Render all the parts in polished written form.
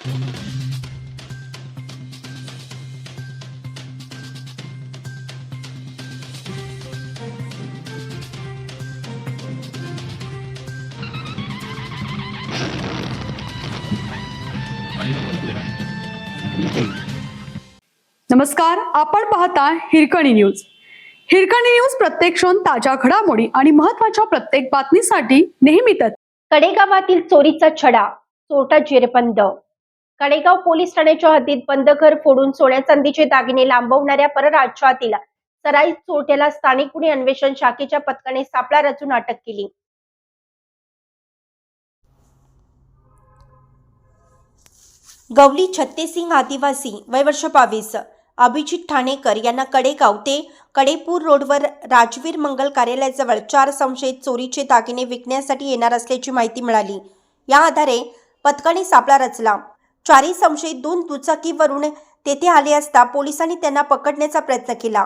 नमस्कार, आपण पाहता हिरकणी न्यूज. हिरकणी न्यूज प्रत्येक क्षण ताज्या घडामोडी आणि महत्त्वाच्या प्रत्येक बातमीसाठी नेहमीच. कडेगावातील चोरीचा छडा, चोरटा जेरबंद. कडेगाव पोलीस ठाण्याच्या हद्दीत बंद घर फोडून सोन्या चांदीचे दागिने लांबवणाऱ्या परराज्यातील सराईत चोरट्याला स्थानिक गुन्हे अन्वेषण शाखेच्या पथकाने सापळा रचून अटक केली. गवली छत्तेसिंग आदिवासी वय वर्ष 22 अभिजित ठाणेकर यांना कडेगाव ते कडेपूर रोडवर राजवीर मंगल कार्यालयाजवळ 4 संशयित चोरीचे दागिने विकण्यासाठी येणार असल्याची माहिती मिळाली. या आधारे पथकाने सापळा रचला. 4 संशयित 2 दुचाकीवरून तेथे आले असता पोलिसांनी त्यांना पकडण्याचा प्रयत्न केला.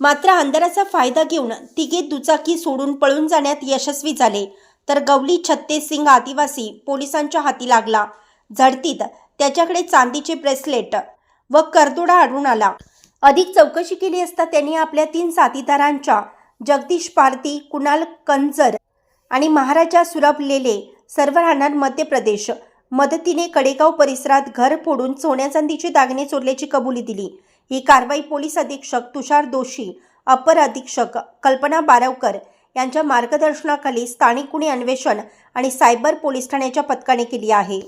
मात्र अंधाराचा फायदा घेऊन तिघे दुचाकी सोडून पळून जाण्यात यशस्वी झाले. तर गवली छत्तेसिंग आदिवासी पोलिसांच्या हाती लागला. झडतीत त्याच्याकडे चांदीचे ब्रेसलेट व करदोडा आढळून आला. अधिक चौकशी केली असता त्यांनी आपल्या 3 साथीदारांच्या जगदीश पारती, कुणाल कंजर आणि महाराजा सुरभ लेले सर्व राहणार मध्य प्रदेश मदतीने कडेगाव परिसरात घर फोडून सोन्या चांदीचे दागिने चोरल्याची कबुली दिली. ही कारवाई पोलीस अधीक्षक तुषार दोशी, अपर अधीक्षक कल्पना बारावकर यांच्या मार्गदर्शनाखाली स्थानिक गुन्हे अन्वेषण आणि सायबर पोलीस ठाण्याच्या पथकाने केली आहे.